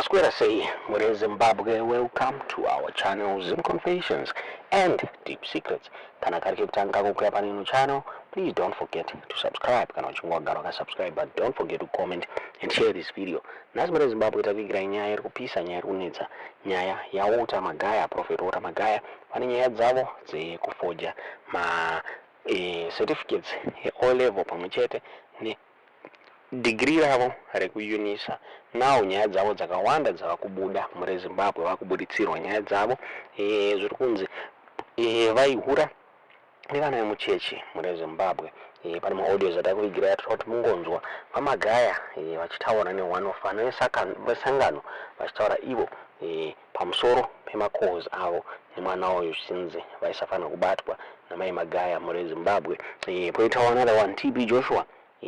Masquera say, we're Zimbabwe, welcome to our channel Zim Confessions and Deep Secrets. Kana kariki kutanga kukwea panino channel, please don't forget to subscribe. Kana uchungwa gano ka subscribe, but don't forget to comment and share this video. Nasi mwere Zimbabwe tavigira nyaya kupisa nyaya kunetsa nyaya ya ChaMagaya, Prophet ChaMagaya, pane nyaya dzavo ze kufoja ma certificates all level pamwechete ne degree ravo rekuyunisa nawo nyaya dzavo dzakawanda dzavakubuda muri Zimbabwe vakubuditsirwa nyaya dzavo zviri kunzi vaihura nevana vemuchechi muri Zimbabwe. Pane maaudios atakuvigira atira kuti mungonzwa ChaMagaya vachitaura newanofana vesangano vachitaura ivo pamusoro pemacause avo nemwana uyu zvinzi vaisafanira kubatwa namai Magaya muri Zimbabwe. Poitawo another one, TB Joshua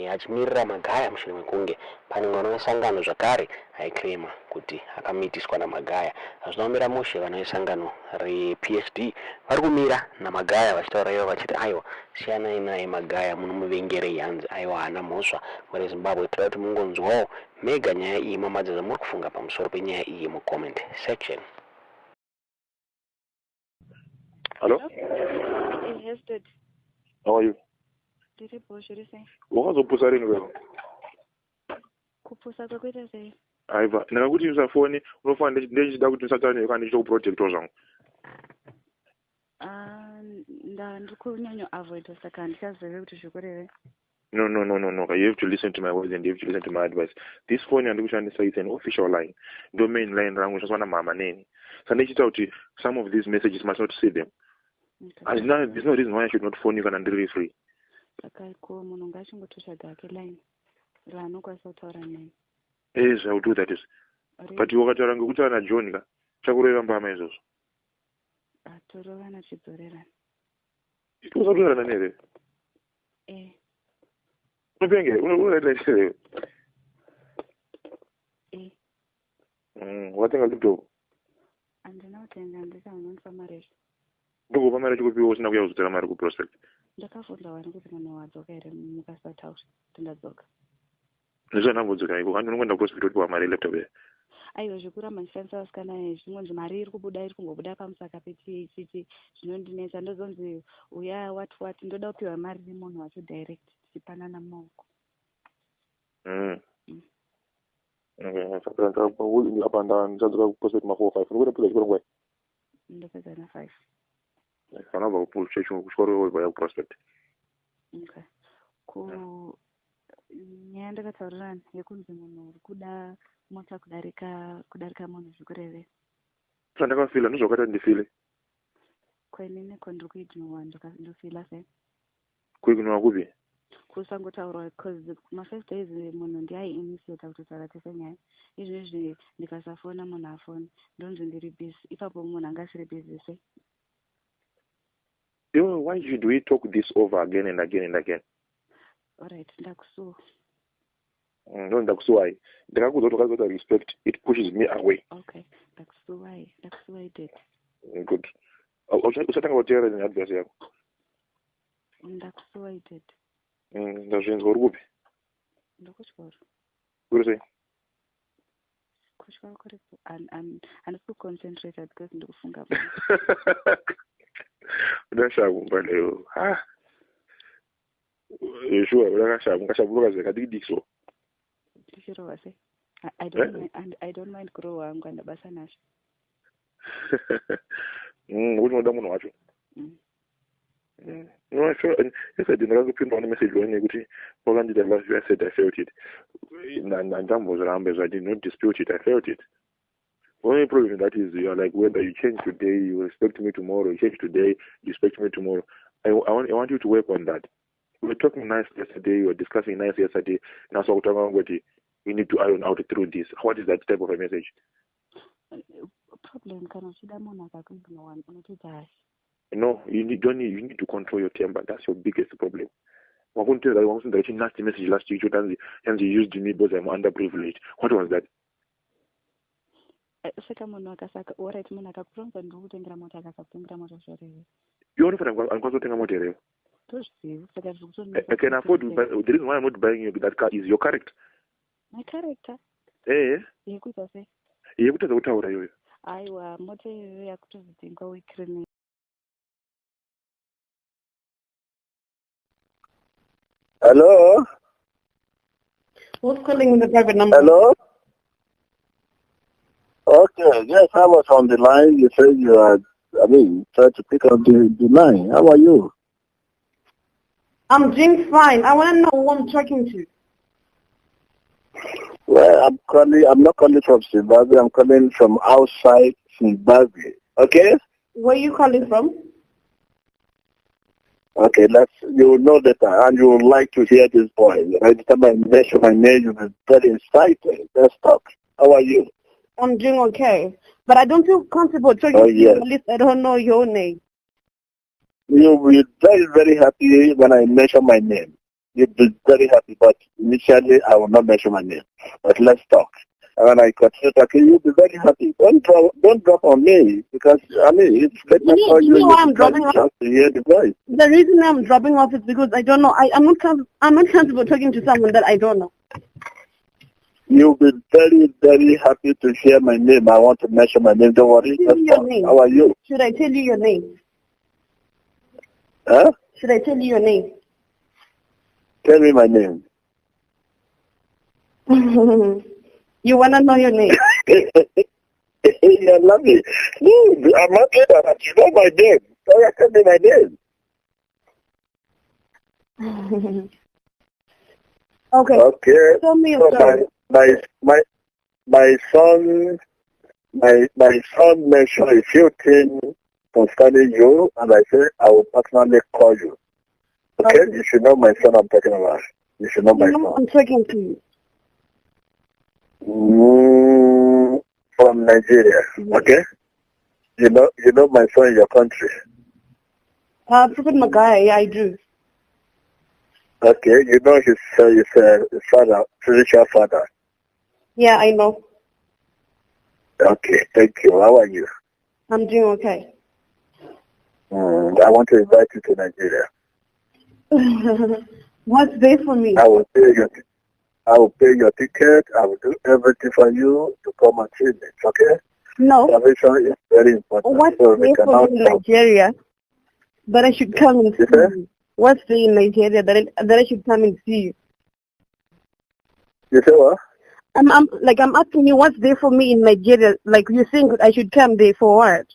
achimirira Magaya mushure mekunge pane mwana wesangano zvakare aiklema kuti akamitiswa naMagaya. Zvinomira mushe vana vesangano rePSD vari kumira naMagaya vachitaura ivo vachiti aiwa siyanai naye Magaya munomuvengerei hanzi aiwa haana mhosva muri Zimbabwe. Toda kuti mungonzwawo mega nyaya iyi mamadzaza muri kufunga pamusoro penyaya iyi mucomment section. Hello? Yes, Dad. How are you? Did you push it? Wakazopusa rini wewe? Kupusa kwakwita sei? Aiva, ndakakuti usafoni, unofana ndechida kuti usatane kana ndichokuprotector zvangu. Ndikunyanya avoid saka ndikazive kuti zvikureve. No. You have to listen to my words and you have to listen to my advice. This phone yandikushandisa is an official line. Domain line rangu zvaswana mama neni. So ndechita kuti some of these messages must not see them. Okay. There's no reason why I should not phone you kana ndiri free. Saka ko munhu ngachingotosha gake line. Ranokwanisa kutaura naye. Yes, I will do that. Yes. But wakataura ngekutaura na John ka chakureva mbama izvozvo. Torovana chidzorerana. Usatorerana nere? Unopenge, unoita chire. Watenga laptop. Andina kutenga ndikanonfa mari. Ndokupa mari chikupiwa usina kuya kuzotora mari kuprospect. Ndakafunda wani kuti munhu wadzoka here mukasataura ndadzoka. Ndizvanambodzoka iko kandi unongoenda kuprospect kuti mari laptop here. Aiwa zvikuramba ndishandisa vasikana zvinonzi mari iri kungobuda pamusaka pechichi zvinondinetsa ndozonzi uya what ndoda kupiwa mari nemunhu wacho direct tichipanana mumaoko. Okay, apa ndadzoka kuprospect ma4 5 unokuda pula chikoro ngwai? Ndopedza na 5. Kana va kuchechu kuchikoro vaya kuprospect. Okay. Nyaya ndakataurira yekunzi munhu uri kuda mota kudarika munhu zvikureve. Ndakafila ndozvakati ndifile. Kwenini ndiri kuidhinowa ndofila sei? Kuidhinowa kupi? Kusangotaura because ma5 days munhu ndiaiinitiata kutotaura tese nyaya. Izvezvi ndikasafona munhu afoni ndonzi ndiri busy. Ipapo munhu angasiri busy sei? Yo, why should we talk this over again and again and again? Alright, ndakusuwa. No, ndakusuwa. Ndakakuudza kuti wakazota respect, it pushes me away. Okay, ndakusuwa did. Good. Usatanga kuteera neadvice yako. Ndakusuwa did. Ndazvinzwa uri kupi? Ndokuchikoro. Uri sei? Kuchikoro kuripo. Handisi concentrated because ndikufunga. Udashakumba leyo. Sure, ukashabuka zvakadikidikso. Tichirova sei? I don't mind kurohwa wangu andabasa nazvo. Kuti unoda munhu wacho. No, sure. Yesterday ndakakupindawo nemessage wani yekuti wakandida last year I said I felt it. Ndambozvirambe I did not dispute it. I felt it. The only problem that is you are like whether you change today, you respect me tomorrow. You change today, you respect me tomorrow. I want you to work on that. We were talking nice yesterday. We were discussing nice yesterday. Now so we need to iron out through this. What is that type of a message? Problem kana uchida munhu akakumbinowa unototi hayi. No, you need to control your temper. That's your biggest problem. I want to tell you that I nasty message last week. And you used me because I'm underprivileged. What was that? Saka munhu akasaka alright munhu akakuronza ndiri kutengera mota akasakutengera mota zvoreve. You don't know if I'm going to take a motor. I can afford to buy. The reason why I'm not buying you that car is your character. My character? Eh? Yekuita sei? yekutadza kutaura iyoyo. Aiwa, moto iyoyo yakutozidingwa wekirine. Hello? Who's calling the private number? Hello? Okay, yes, I was on the line. You said you are, tried to pick up the line. How are you? I'm doing fine. I want to know who I'm talking to. Well, I'm not calling from Zimbabwe. I'm calling from outside Zimbabwe. Okay? Where are you calling from? Okay, you will know that, and you would like to hear this boy. Every time I mention my name, you'll be very excited. Let's talk. How are you? I'm doing okay. But I don't feel comfortable talking to you. At least I don't know your name. You'll be very, very happy when I mention my name. You'll be very happy, but initially I will not mention my name. But let's talk. And when I continue talking, you'll be very happy. Don't drop on me, because, it's let me call you. Why I'm dropping off? To hear the voice. The reason I'm dropping off is because I don't know. I'm not comfortable talking to someone that I don't know. You'll be very, very happy to hear my name. I want to mention my name. Don't worry. Tell me your name. How are you? Should I tell you your name? Huh? Should I tell you your name? Tell me my name. You want to know your name? You're lucky. No, I'm not sure that you know my name. So tell me my name. Okay. Tell me your story. My son mentioned a few things concerning you, and I said I will personally call you. Okay? You should know my son I'm talking about. You should know my son. I'm talking to you. From Nigeria. Okay? You know my son in your country. Prophet Magaya, yeah, I do. Okay, you know his father, spiritual father. Yeah, I know. Okay, thank you. How are you? I'm doing okay. I want to invite you to Nigeria. What's there for me? I will pay your ticket. I will do everything for you to come and see me. Okay? No. Salvation is very important. What's there for me in Nigeria that I should come and see you? What's there in Nigeria that I should come and see you? You say what? I'm asking you what's there for me in Nigeria. Like you think I should come there for what?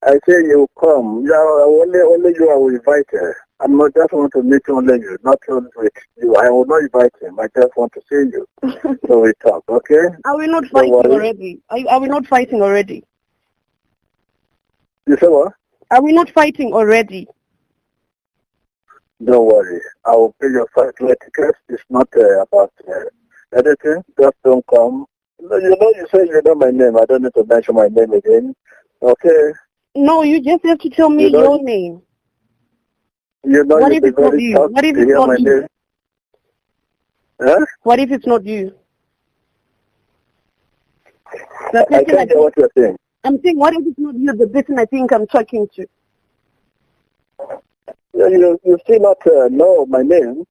I say you come. Only you are invited. I'm not just want to meet only you, not only with you. I will not invite him. I just want to see you. So we talk, okay? Are we not fighting already? Are we not fighting already? You say what? Are we not fighting already? Don't worry. I will pay your flight tickets. It's not about anything. Just don't come. You say you know my name. I don't need to mention my name again. Okay? No, you just have to tell me your name. What if it's not you? What if it's not you? Huh? What if it's not you? I can't hear what you're saying. I'm saying, what if it's not you, the person I think I'm talking to? You still not know my name.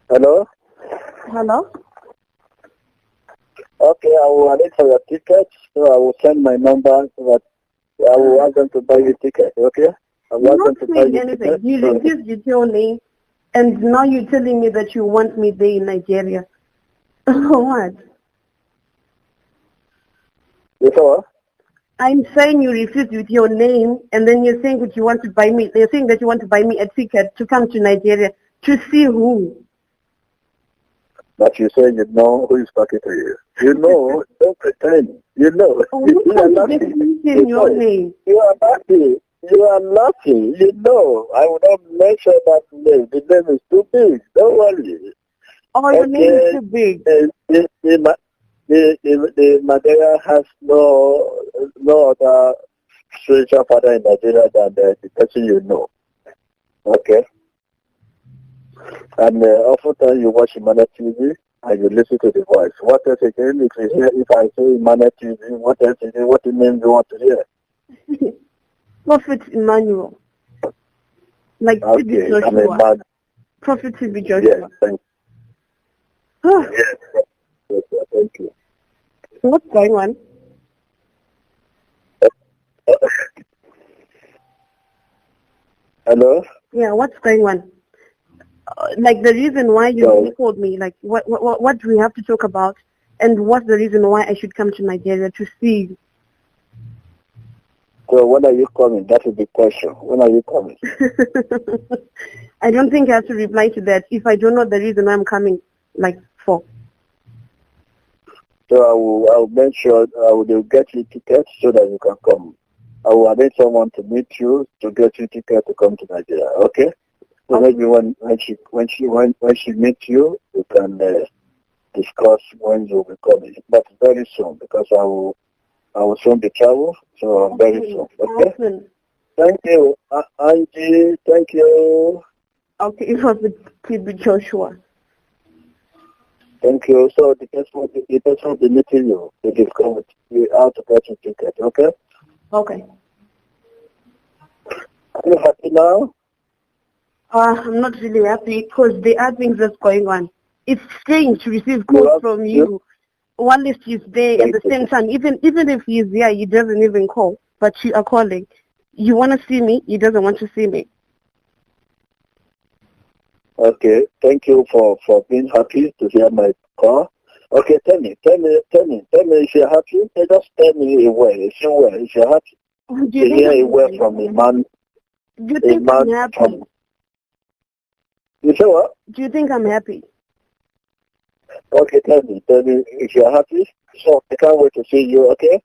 Hello? Hello? Okay, I will arrange for your tickets, so I will send my number so that I will ask them to buy you tickets, okay? I will ask them to buy you tickets. You refused with your name, and now you're telling me that you want me there in Nigeria. What? You saw what? I'm saying you refused with your name, and then you're saying that you want to buy me. They're saying that you want to buy me a ticket to come to Nigeria to see who. But you say you know who is talking to you. You know, don't pretend. You know. You are lucky. Your name. You are lucky. You are lucky. You know. I will not mention that name. The name is too big. Don't worry. Oh, your name is too big. The Magaya has no other spiritual father in Nigeria than the person you know. Okay? And often you watch Imana TV and you listen to the voice. What else again? If I say Imana TV, what else again? What name do you want to hear? Prophet Emmanuel. Like okay, I'm a man. Prophet Bvuu Joshua. Yes, thank you. Yes, thank you. What's going on? Hello? Yeah, what's going on? Like the reason why you called me, like what do we have to talk about, and what's the reason why I should come to Nigeria to see you? So when are you coming? That is the question. When are you coming? I don't think I have to reply to that if I don't know the reason I'm coming, like for. So I will make sure I will get you tickets so that you can come. I will arrange someone to meet you to get you ticket to come to Nigeria. Okay? So maybe when she meets you, we can discuss when you'll be coming. But very soon, because I will soon be travel. So very soon. Okay? Awesome. Thank you, Angie. Thank you. Okay, it was with Bvuu Joshua. Thank you. So the person will be meeting you to discuss you how to get your ticket. Okay? Okay. Are you happy now? I'm not really happy because there are things that's going on. It's strange to receive calls from you while he's there at the same time. Even if he's there, he doesn't even call, but you are calling. You want to see me, he doesn't want to see me. Okay, thank you for being happy to hear my call. Okay, tell me if you're happy. Just tell me if you're happy. Do you hear a word from a man. Do you think I'm happy? You say what? Do you think I'm happy? Okay, tell me if you're happy. So I can't wait to see you, okay?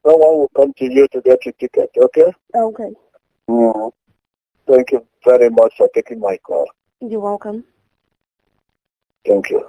Someone will come to you to get your ticket, okay? Okay. Thank you very much for taking my call. You're welcome. Thank you.